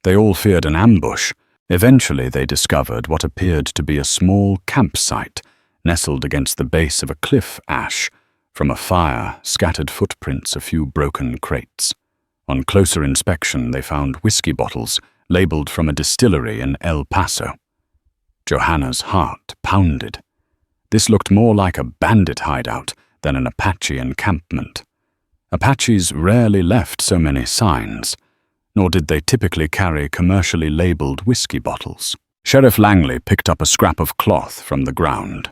They all feared an ambush. Eventually they discovered what appeared to be a small campsite nestled against the base of a cliff ash. From a fire, scattered footprints, a few broken crates. On closer inspection, they found whiskey bottles labeled from a distillery in El Paso. Johanna's heart pounded. This looked more like a bandit hideout than an Apache encampment. Apaches rarely left so many signs, nor did they typically carry commercially labeled whiskey bottles. Sheriff Langley picked up a scrap of cloth from the ground.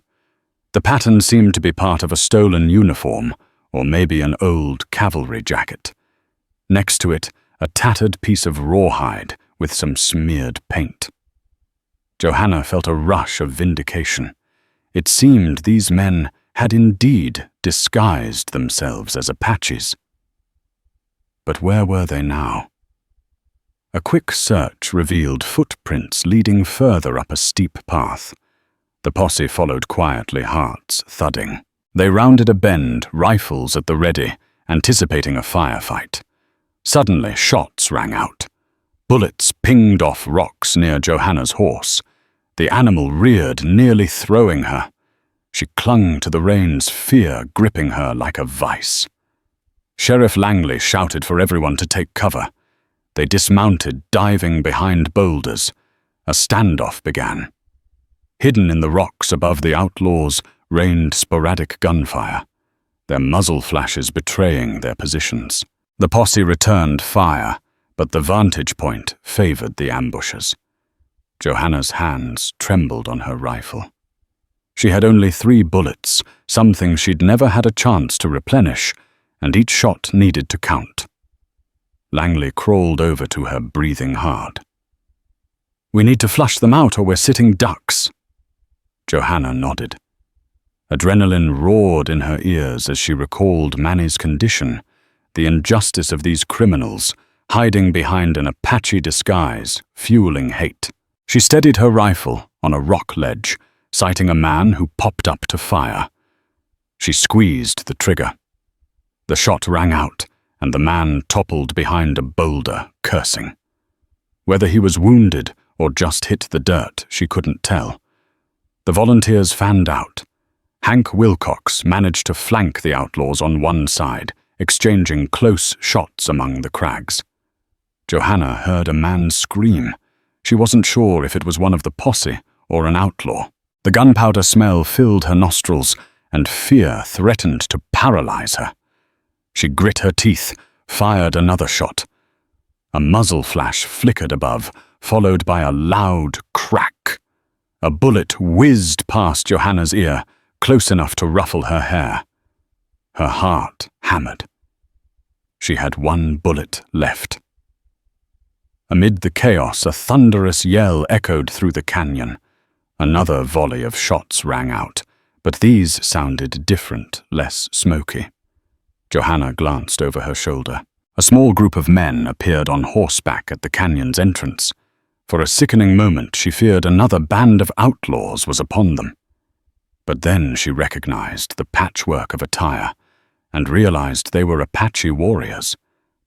The pattern seemed to be part of a stolen uniform, or maybe an old cavalry jacket. Next to it, a tattered piece of rawhide with some smeared paint. Johanna felt a rush of vindication. It seemed these men had indeed disguised themselves as Apaches. But where were they now? A quick search revealed footprints leading further up a steep path. The posse followed quietly, hearts thudding. They rounded a bend, rifles at the ready, anticipating a firefight. Suddenly, shots rang out. Bullets pinged off rocks near Johanna's horse. The animal reared, nearly throwing her. She clung to the reins, fear gripping her like a vice. Sheriff Langley shouted for everyone to take cover. They dismounted, diving behind boulders. A standoff began. Hidden in the rocks above the outlaws rained sporadic gunfire, their muzzle flashes betraying their positions. The posse returned fire, but the vantage point favored the ambushers. Johanna's hands trembled on her rifle. She had only 3 bullets, something she'd never had a chance to replenish, and each shot needed to count. Langley crawled over to her, breathing hard. "We need to flush them out or we're sitting ducks." Johanna nodded. Adrenaline roared in her ears as she recalled Manny's condition, the injustice of these criminals, hiding behind an Apache disguise, fueling hate. She steadied her rifle on a rock ledge, sighting a man who popped up to fire. She squeezed the trigger. The shot rang out, and the man toppled behind a boulder, cursing. Whether he was wounded or just hit the dirt, she couldn't tell. The volunteers fanned out. Hank Wilcox managed to flank the outlaws on one side, exchanging close shots among the crags. Johanna heard a man scream. She wasn't sure if it was one of the posse or an outlaw. The gunpowder smell filled her nostrils, and fear threatened to paralyze her. She grit her teeth, fired another shot. A muzzle flash flickered above, followed by a loud crack. A bullet whizzed past Johanna's ear, close enough to ruffle her hair. Her heart hammered. She had 1 bullet left. Amid the chaos, a thunderous yell echoed through the canyon. Another volley of shots rang out, but these sounded different, less smoky. Johanna glanced over her shoulder. A small group of men appeared on horseback at the canyon's entrance. For a sickening moment, she feared another band of outlaws was upon them. But then she recognized the patchwork of attire and realized they were Apache warriors,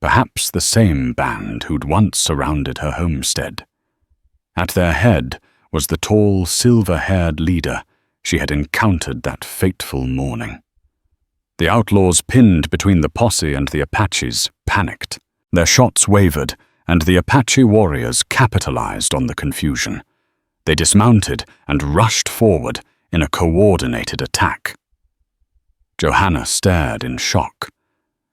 perhaps the same band who'd once surrounded her homestead. At their head was the tall, silver-haired leader she had encountered that fateful morning. The outlaws pinned between the posse and the Apaches panicked. Their shots wavered, and the Apache warriors capitalized on the confusion. They dismounted and rushed forward in a coordinated attack. Johanna stared in shock.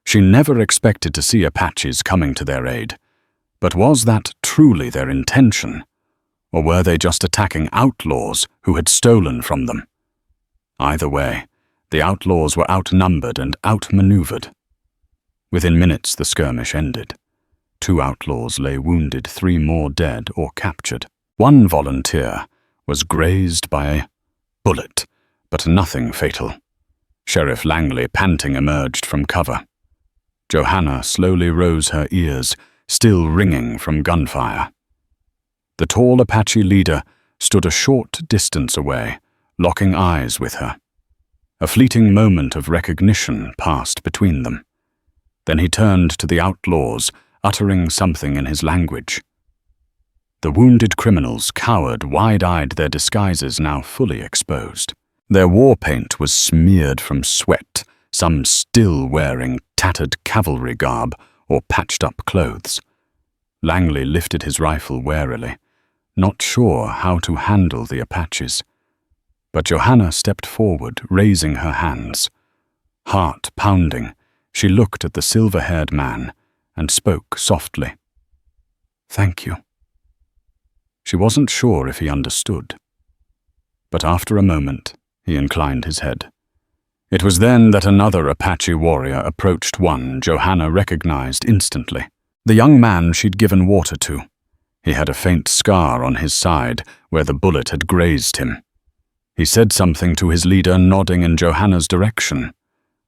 She never expected to see Apaches coming to their aid. But was that truly their intention? Or were they just attacking outlaws who had stolen from them? Either way, the outlaws were outnumbered and outmaneuvered. Within minutes, the skirmish ended. 2 outlaws lay wounded, 3 more dead or captured. 1 volunteer was grazed by a bullet, but nothing fatal. Sheriff Langley, panting, emerged from cover. Johanna slowly rose, her ears still ringing from gunfire. The tall Apache leader stood a short distance away, locking eyes with her. A fleeting moment of recognition passed between them. Then he turned to the outlaws, uttering something in his language. The wounded criminals cowered wide-eyed, their disguises now fully exposed. Their war paint was smeared from sweat, some still wearing tattered cavalry garb or patched-up clothes. Langley lifted his rifle warily, not sure how to handle the Apaches. But Johanna stepped forward, raising her hands. Heart pounding, she looked at the silver-haired man and spoke softly. "Thank you." She wasn't sure if he understood. But after a moment, he inclined his head. It was then that another Apache warrior approached one Johanna recognized instantly. The young man she'd given water to. He had a faint scar on his side where the bullet had grazed him. He said something to his leader, nodding in Johanna's direction.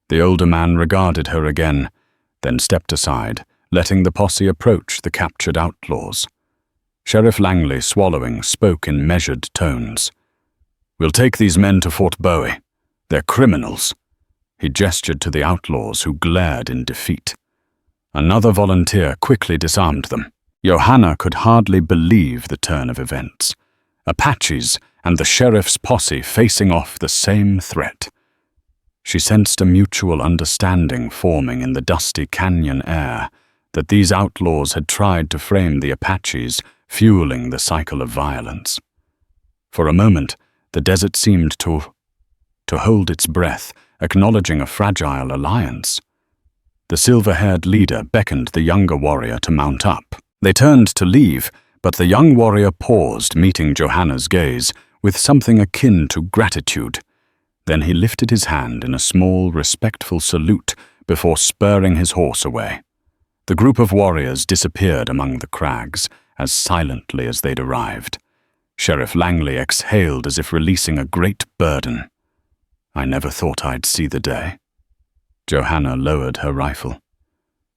The older man regarded her again, then stepped aside, letting the posse approach the captured outlaws. Sheriff Langley, swallowing, spoke in measured tones. "We'll take these men to Fort Bowie. They're criminals." He gestured to the outlaws, who glared in defeat. Another volunteer quickly disarmed them. Johanna could hardly believe the turn of events. Apaches and the sheriff's posse facing off the same threat. She sensed a mutual understanding forming in the dusty canyon air, that these outlaws had tried to frame the Apaches, fueling the cycle of violence. For a moment, the desert seemed to hold its breath, acknowledging a fragile alliance. The silver-haired leader beckoned the younger warrior to mount up. They turned to leave, but the young warrior paused, meeting Johanna's gaze with something akin to gratitude. Then he lifted his hand in a small, respectful salute before spurring his horse away. The group of warriors disappeared among the crags as silently as they'd arrived. Sheriff Langley exhaled as if releasing a great burden. "I never thought I'd see the day." Johanna lowered her rifle.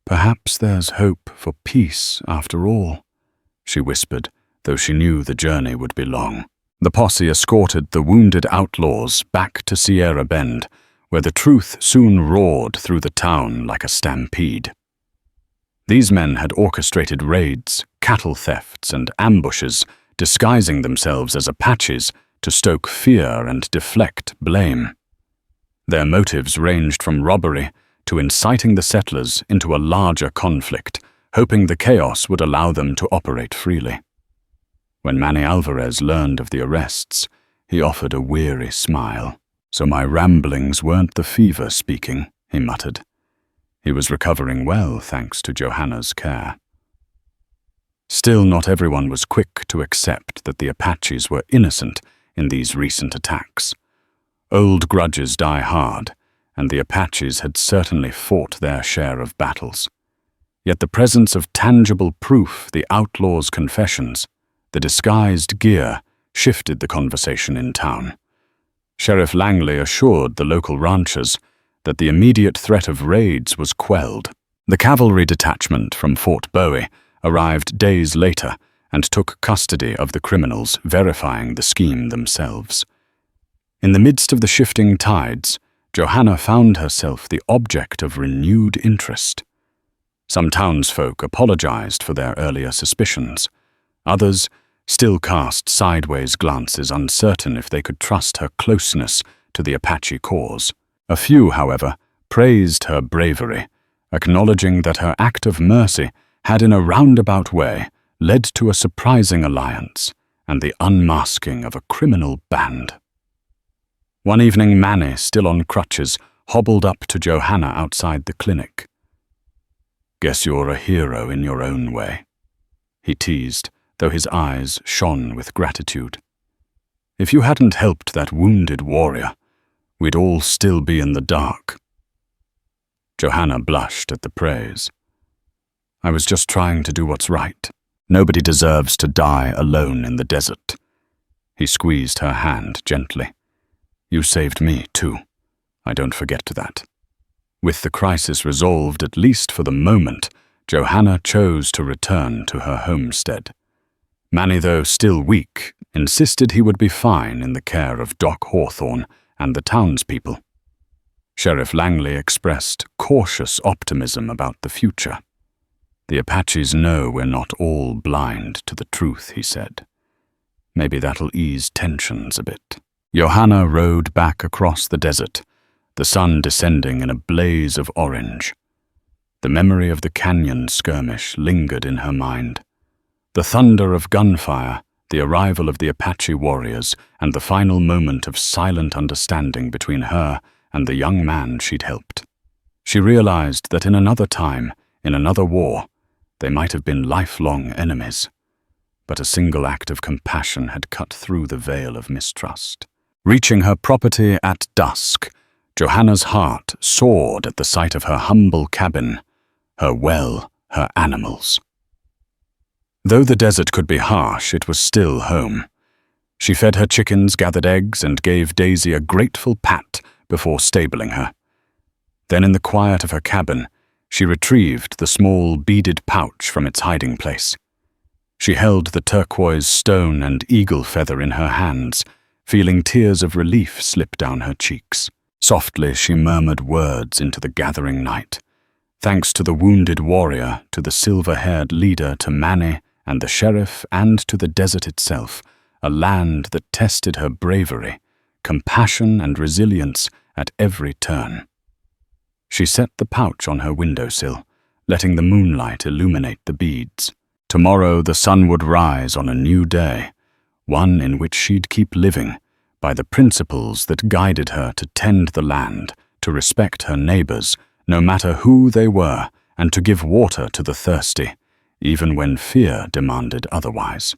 "Perhaps there's hope for peace after all," she whispered, though she knew the journey would be long. The posse escorted the wounded outlaws back to Sierra Bend, where the truth soon roared through the town like a stampede. These men had orchestrated raids, cattle thefts, and ambushes, disguising themselves as Apaches to stoke fear and deflect blame. Their motives ranged from robbery to inciting the settlers into a larger conflict, hoping the chaos would allow them to operate freely. When Manny Alvarez learned of the arrests, he offered a weary smile. "So my ramblings weren't the fever speaking," he muttered. He was recovering well thanks to Johanna's care. Still, not everyone was quick to accept that the Apaches were innocent in these recent attacks. Old grudges die hard, and the Apaches had certainly fought their share of battles. Yet the presence of tangible proof, the outlaws' confessions, the disguised gear, shifted the conversation in town. Sheriff Langley assured the local ranchers that the immediate threat of raids was quelled. The cavalry detachment from Fort Bowie arrived days later and took custody of the criminals, verifying the scheme themselves. In the midst of the shifting tides, Johanna found herself the object of renewed interest. Some townsfolk apologized for their earlier suspicions. Others still cast sideways glances, uncertain if they could trust her closeness to the Apache cause. A few, however, praised her bravery, acknowledging that her act of mercy had in a roundabout way led to a surprising alliance and the unmasking of a criminal band. One evening, Manny, still on crutches, hobbled up to Johanna outside the clinic. "Guess you're a hero in your own way," he teased, though his eyes shone with gratitude. "If you hadn't helped that wounded warrior, we'd all still be in the dark." Johanna blushed at the praise. "I was just trying to do what's right. Nobody deserves to die alone in the desert." He squeezed her hand gently. "You saved me, too. I don't forget that." With the crisis resolved, at least for the moment, Johanna chose to return to her homestead. Manny, though still weak, insisted he would be fine in the care of Doc Hawthorne and the townspeople. Sheriff Langley expressed cautious optimism about the future. The Apaches know we're not all blind to the truth, he said. Maybe that'll ease tensions a bit. Johanna rode back across the desert, the sun descending in a blaze of orange. The memory of the canyon skirmish lingered in her mind. The thunder of gunfire, the arrival of the Apache warriors, and the final moment of silent understanding between her and the young man she'd helped. She realized that in another time, in another war, they might have been lifelong enemies. But a single act of compassion had cut through the veil of mistrust. Reaching her property at dusk, Johanna's heart soared at the sight of her humble cabin, her well, her animals. Though the desert could be harsh, it was still home. She fed her chickens, gathered eggs, and gave Daisy a grateful pat before stabling her. Then in the quiet of her cabin, she retrieved the small beaded pouch from its hiding place. She held the turquoise stone and eagle feather in her hands, feeling tears of relief slip down her cheeks. Softly she murmured words into the gathering night. Thanks to the wounded warrior, to the silver-haired leader, to Manny and the sheriff, and to the desert itself, a land that tested her bravery, compassion and resilience at every turn. She set the pouch on her windowsill, letting the moonlight illuminate the beads. Tomorrow the sun would rise on a new day, one in which she'd keep living by the principles that guided her to tend the land, to respect her neighbors, no matter who they were, and to give water to the thirsty, even when fear demanded otherwise.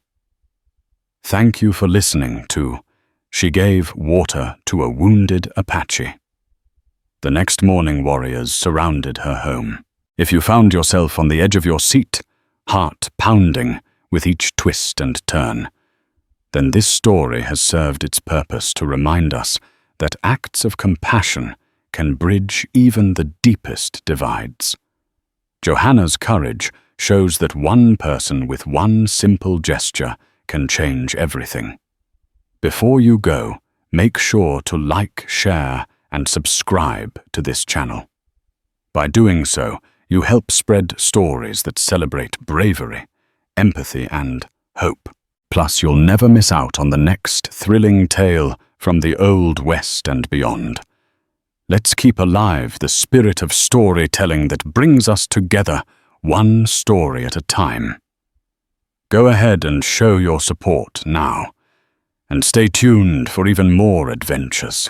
Thank you for listening to She Gave Water to a Wounded Apache. The next morning, warriors surrounded her home. If you found yourself on the edge of your seat, heart pounding with each twist and turn, then this story has served its purpose to remind us that acts of compassion can bridge even the deepest divides. Johanna's courage shows that one person with one simple gesture can change everything. Before you go, make sure to like, share, and subscribe to this channel. By doing so, you help spread stories that celebrate bravery, empathy, and hope. Plus, you'll never miss out on the next thrilling tale from the Old West and beyond. Let's keep alive the spirit of storytelling that brings us together, one story at a time. Go ahead and show your support now, and stay tuned for even more adventures.